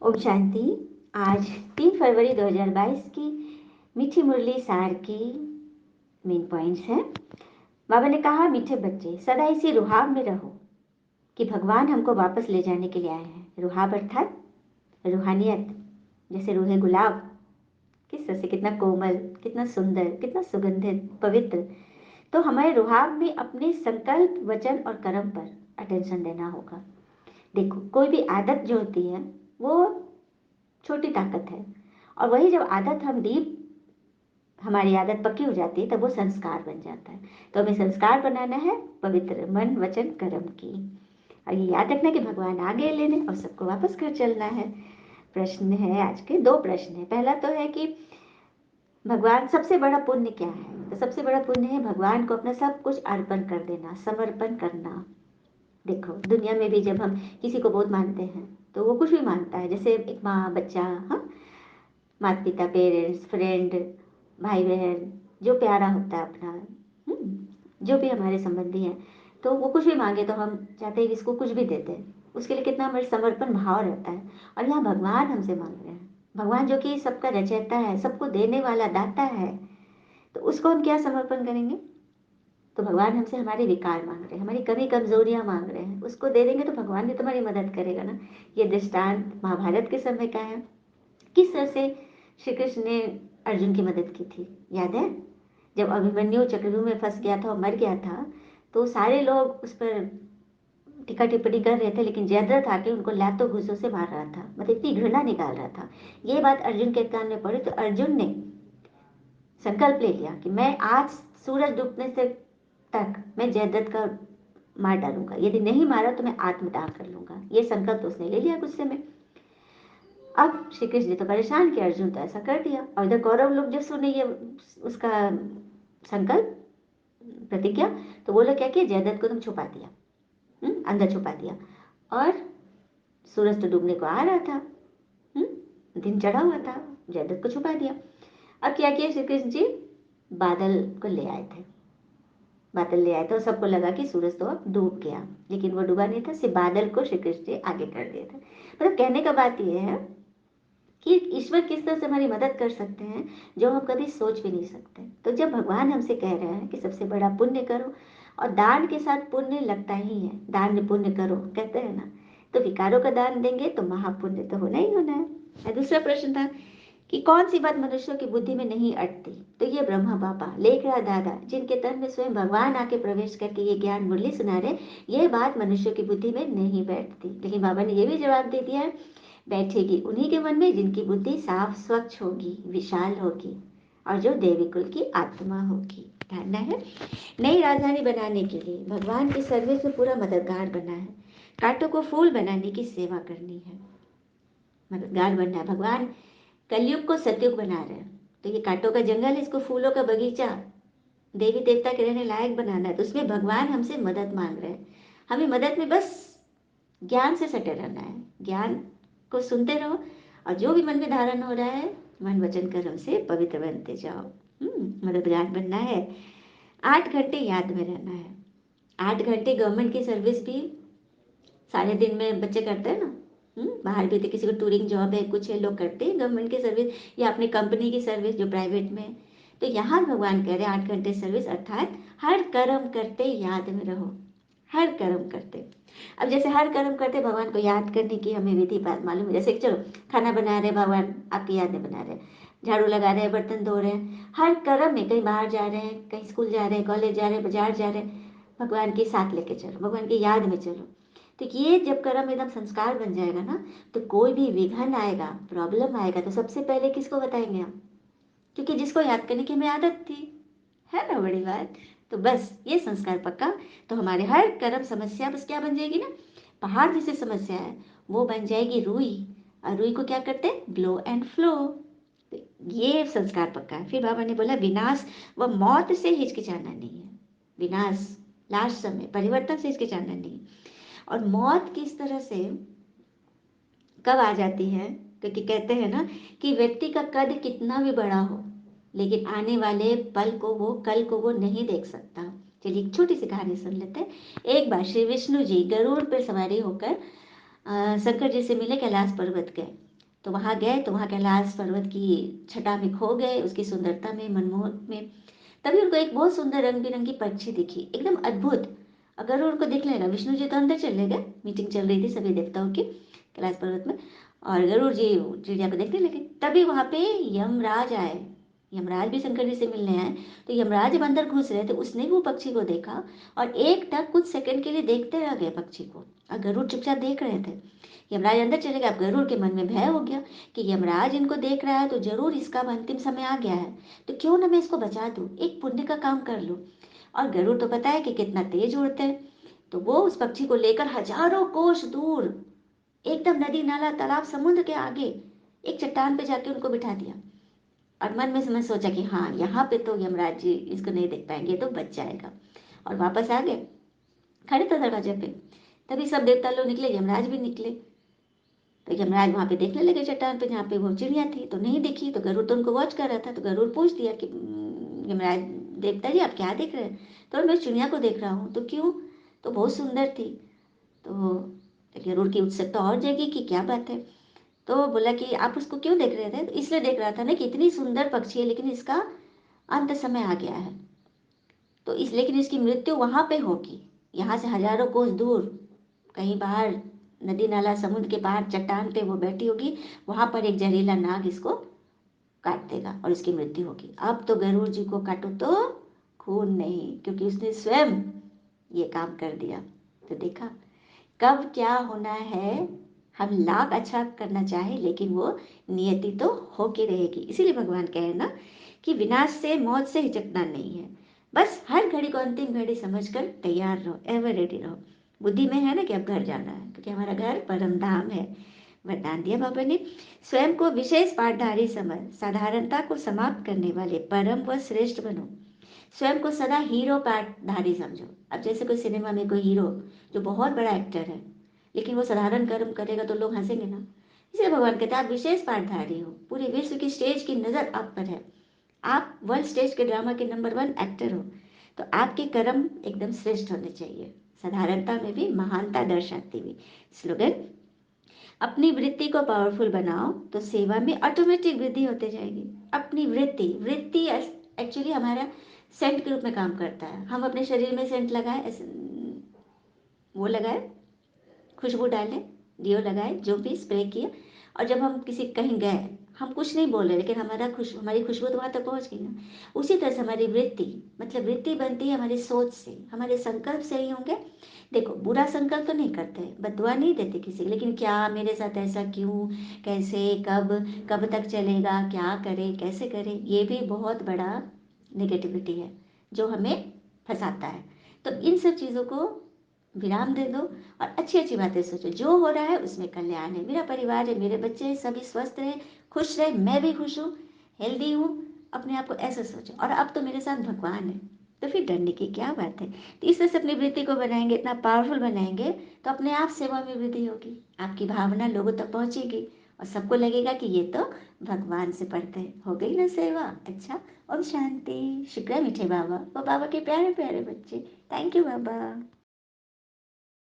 ओम शांति। आज 3 फरवरी 2022 की मीठी मुरली सार की मेन पॉइंट्स हैं। बाबा ने कहा, मीठे बच्चे सदा इसी रुहाब में रहो कि भगवान हमको वापस ले जाने के लिए आए हैं। रुहाब अर्थात रूहानियत। जैसे रूहे गुलाब किस तरह से कितना कोमल, कितना सुंदर, कितना सुगंधित, पवित्र। तो हमारे रुहाब में अपने संकल्प, वचन और कर्म पर अटेंशन देना होगा। देखो, कोई भी आदत जो होती है वो छोटी ताकत है, और वही जब आदत हम डीप हमारी आदत पक्की हो जाती है तब वो संस्कार बन जाता है। तो हमें संस्कार बनाना है पवित्र मन, वचन, कर्म की। और ये याद रखना कि भगवान आगे लेने और सबको वापस घर चलना है। प्रश्न है, आज के 2 प्रश्न है। पहला तो है कि भगवान सबसे बड़ा पुण्य क्या है? तो सबसे बड़ा पुण्य है भगवान को अपना सब कुछ अर्पण कर देना, समर्पण करना। देखो, दुनिया में भी जब हम किसी को बहुत मानते हैं तो वो कुछ भी मानता है। जैसे एक माँ, बच्चा, हाँ, माता पिता, पेरेंट्स, फ्रेंड, भाई बहन, जो प्यारा होता है अपना, जो भी हमारे संबंधी हैं, तो वो कुछ भी मांगे तो हम चाहते हैं कि इसको कुछ भी देते हैं। उसके लिए कितना हमारे समर्पण भाव रहता है। और यहाँ भगवान हमसे मांग रहे हैं, भगवान जो कि सबका रचयिता है, सबको देने वाला दाता है, तो उसको हम क्या समर्पण करेंगे? तो भगवान हमसे हमारे विकार मांग रहे हैं, हमारी कमी कमजोरियां मांग रहे हैं। उसको दे देंगे तो भगवान भी तुम्हारी मदद करेगा ना। ये दृष्टांत महाभारत के समय का है। किस तरह से श्री कृष्ण ने अर्जुन की मदद की थी, याद है? जब अभिमन्यु चक्रव्यूह में फंस गया था और मर गया था, तो सारे लोग उस पर टीका टिप्पणी कर रहे थे, लेकिन जयद्रथ आके उनको लातों घूसों से मार रहा था, मतलब इतनी घृणा निकाल रहा था। ये बात अर्जुन के कान में पड़ी तो अर्जुन ने संकल्प ले लिया कि मैं आज सूरज डूबने से तक मैं जयद्रथ का मार डालूंगा, यदि नहीं मारा तो मैं आत्मदाह कर लूंगा। ये संकल्प तो उसने ले लिया गुस्से में। अब श्री कृष्ण जी तो परेशान किया, अर्जुन तो ऐसा कर दिया, और इधर कौरव लोग जो सुने ये उसका संकल्प, प्रतिज्ञा, तो वो लोग क्या किया, जयद्रथ को तुम छुपा दिया, अंदर छुपा दिया। और सूरज तो डूबने को आ रहा था, दिन चढ़ा हुआ था, जयद्रथ को छुपा दिया। अब क्या किया श्री कृष्ण जी, बादल को ले आए थे। बादल ले आए थे और सबको लगा कि सूरज तो अब डूब गया, लेकिन वो डूबा नहीं था। सिर्फ बादल को श्री कृष्ण जी आगे कर दिए थे। मतलब कहने का बात यह है कि ईश्वर किस तरह से हमारी मदद कर सकते हैं जो हम कभी सोच भी नहीं सकते। तो जब भगवान हमसे कह रहे हैं कि सबसे बड़ा पुण्य करो, और दान के साथ पुण्य लगता ही है, दान पुण्य करो कहते हैं ना, तो विकारों का दान देंगे तो महापुण्य तो होना ही होना है। दूसरा प्रश्न था कि कौन सी बात मनुष्यों की बुद्धि में नहीं अटती? तो ये ब्रह्मा बाबा, लेख रहा दादा, जिनके तन में स्वयं भगवान आके प्रवेश करके ये ज्ञान मुरली सुना रहे, ये बात मनुष्यों की बुद्धि में नहीं बैठती। लेकिन बाबा ने ये भी जवाब दे दिया है, बैठेगी उन्हीं के मन में जिनकी बुद्धि साफ, स्वच्छ होगी, विशाल होगी, और जो देवी कुल की आत्मा होगी। जानना है, नई राजधानी बनाने के लिए भगवान की सर्विस में पूरा मददगार बना है। कांटों को फूल बनाने की सेवा करनी है, मददगार बनना है। भगवान कलयुग को सतयुग बना रहे हैं, तो ये कांटों का जंगल है, इसको फूलों का बगीचा, देवी देवता के रहने लायक बनाना है। तो उसमें भगवान हमसे मदद मांग रहे हैं। हमें मदद में बस ज्ञान से सटे रहना है, ज्ञान को सुनते रहो, और जो भी मन में धारण हो रहा है, मन वचन कर्म से पवित्र बनते जाओ। मददगार बनना है। 8 घंटे याद में रहना है। 8 घंटे गवर्नमेंट की सर्विस भी सारे दिन में बच्चे करते हैं ना, बाहर भी तो किसी को टूरिंग जॉब है, कुछ है, लोग करते हैं गवर्नमेंट की सर्विस या अपनी कंपनी की सर्विस जो प्राइवेट में है। तो यहाँ भगवान कह रहे हैं 8 घंटे सर्विस, अर्थात हर कर्म करते याद में रहो, हर कर्म करते। अब जैसे हर कर्म करते भगवान को याद करने की हमें विधि बात मालूम है। जैसे कि चलो खाना बना रहे, भगवान आपकी याद में बना रहे, झाड़ू लगा रहे हैं, बर्तन धो रहे हैं, हर कर्म में, कहीं बाहर जा रहे हैं, कहीं स्कूल जा रहे हैं, कॉलेज जा रहे हैं, बाजार जा रहे हैं, भगवान के साथ लेके चलो, भगवान की याद में चलो। तो ये जब कर्म एकदम संस्कार बन जाएगा ना, तो कोई भी विघन आएगा, प्रॉब्लम आएगा, तो सबसे पहले किसको बताएंगे हम? क्योंकि जिसको याद करने की हमें आदत थी, है ना, बड़ी बात। तो बस ये संस्कार पक्का, तो हमारे हर कर्म समस्या बस क्या बन जाएगी ना, पहाड़ जैसी समस्या है, वो बन जाएगी रुई। और रुई को क्या करते हैं, ग्लो एंड फ्लो। तो ये संस्कार पक्का है। फिर बाबा ने बोला, विनाश व मौत से हिचकिचाना नहीं है। विनाश, लास्ट समय, परिवर्तन से हिचकिचाना नहीं। और मौत किस तरह से कब आ जाती है, क्योंकि कहते हैं ना कि व्यक्ति का कद कितना भी बड़ा हो, लेकिन आने वाले पल को, वो कल को वो नहीं देख सकता। चलिए एक छोटी सी कहानी सुन लेते हैं। एक बार श्री विष्णु जी गरुड़ पर सवारी होकर शंकर जी से मिले, कैलाश पर्वत गए। तो वहाँ गए तो वहाँ कैलाश पर्वत की छटा में खो गए, उसकी सुंदरता में, मनमोहक में। तभी उनको एक बहुत सुंदर रंग बिरंगी पक्षी दिखी, एकदम अद्भुत। अगर उनको दिख लेगा, विष्णु जी तो अंदर चले गए, मीटिंग चल रही थी सभी देवताओं की कैलाश पर्वत में, और गरुड़ जी चिड़िया को देखने लगे। तभी वहाँ पे यमराज आए, यमराज भी शंकर जी से मिलने आए। तो यमराज जब अंदर घुस रहे थे, उसने भी वो पक्षी को देखा और एक टक कुछ सेकंड के लिए देखते रह गए पक्षी को, और गरुड़ चुपचाप देख रहे थे। यमराज अंदर चले गए। अब गरुड़ के मन में भय हो गया कि यमराज इनको देख रहा है तो जरूर इसका अब अंतिम समय आ गया है, तो क्यों ना मैं इसको बचा दूं, एक पुण्य का काम कर लूं। और गरुड़ तो पता है कि कितना तेज उड़ते हैं, तो वो उस पक्षी को लेकर हजारों कोस दूर, एकदम नदी नाला तालाब समुद्र के आगे एक चट्टान पे जाके उनको बिठा दिया। और मन में समझ सोचा कि हाँ, यहाँ पे तो यमराज जी इसको नहीं देख पाएंगे, तो बच जाएगा। और वापस आ गए, खड़े थे दरवाजे पे। तभी सब देवता लोग निकले, यमराज भी निकले। तो यमराज वहां पे देखने लगे चट्टान पे जहाँ पे वो चिड़िया थी, तो नहीं दिखी। तो गरुड़ तो उनको वॉच कर रहा था, तो गरुड़ पूछ दिया कि यमराज देवता जी आप क्या देख रहे हैं?" तो मैं चिड़िया को देख रहा हूँ। तो क्यों? तो बहुत सुंदर थी। तो गरुड़ की उत्सुकता और जगी कि क्या बात है। तो बोला कि आप उसको क्यों देख रहे थे? तो इसलिए देख रहा था ना कि इतनी सुंदर पक्षी है, लेकिन इसका अंत समय आ गया है, तो इस लेकिन इसकी मृत्यु वहां पे होगी, यहाँ से हजारों कोस दूर, कहीं बाहर नदी नाला समुद्र के पार चट्टान पे वो बैठी होगी। वहां पर एक जहरीला नाग इसको काट देगा और इसकी मृत्यु होगी। अब तो गरुड़ जी को काटो तो खून नहीं, क्योंकि उसने स्वयं ये काम कर दिया। तो देखा कब क्या होना है, हम लाख अच्छा करना चाहे लेकिन वो नियति तो होके रहेगी। इसीलिए भगवान कहे ना कि विनाश से, मौत से हिचकना नहीं है, बस हर घड़ी को अंतिम घड़ी समझकर तैयार रहो, एवर रेडी रहो। बुद्धि में है ना कि अब घर जाना है, क्योंकि हमारा घर परम धाम है। वरदान दिया बाबा ने, स्वयं को विशेष पाठधारी समझ साधारणता को समाप्त करने वाले परम व श्रेष्ठ बनो। स्वयं को सदा हीरो पाठधारी समझो। अब जैसे कोई सिनेमा में कोई हीरो जो बहुत बड़ा एक्टर है, लेकिन वो साधारण कर्म करेगा तो लोग हंसेंगे ना। इसलिए भगवान कहते हैं आप विशेष पाठधारी हो, पूरे विश्व की स्टेज की नजर आप पर है, आप वर्ल्ड स्टेज के ड्रामा के नंबर 1 एक्टर हो। तो आपके कर्म एकदम श्रेष्ठ होने चाहिए, साधारणता में भी महानता दर्शाती हुई। स्लोगन, अपनी वृत्ति को पावरफुल बनाओ तो सेवा में ऑटोमेटिक वृद्धि होते जाएगी। अपनी वृत्ति, वृत्ति एक्चुअली हमारा सेंट के रूप में काम करता है। हम अपने शरीर में सेंट लगाए, वो लगाए, खुशबू डालें, डिओ लगाए, जो भी स्प्रे किया, और जब हम किसी कहीं गए, हम कुछ नहीं बोले लेकिन हमारी खुशबू तो वहाँ तक पहुँच गई ना। उसी तरह से हमारी वृत्ति, मतलब वृत्ति बनती है हमारी सोच से, हमारे संकल्प सही होंगे। देखो बुरा संकल्प तो नहीं करते, बदुआ नहीं देते किसी को, लेकिन क्या मेरे साथ ऐसा क्यों, कैसे, कब, कब तक चलेगा, क्या करे, कैसे करे, ये भी बहुत बड़ा नेगेटिविटी है जो हमें फंसाता है। तो इन सब चीज़ों को विराम दे दो और अच्छी अच्छी बातें सोचो। जो हो रहा है उसमें कल्याण है, मेरा परिवार है, मेरे बच्चे हैं, सभी स्वस्थ रहे, खुश रहे, मैं भी खुश हूँ, हेल्दी हूँ, अपने आप को ऐसे सोचो। और अब तो मेरे साथ भगवान है, तो फिर डरने की क्या बात है। तो इस तरह से अपनी वृत्ति को बनाएंगे, इतना पावरफुल बनाएंगे, तो अपने आप सेवा में वृद्धि होगी, आपकी भावना लोगों तक पहुँचेगी और सबको लगेगा कि ये तो भगवान से पढ़ते हैं। हो गई ना सेवा। अच्छा, ओम शांति। शुक्र है मीठे बाबा, वो बाबा के प्यारे प्यारे बच्चे। Thank you Baba.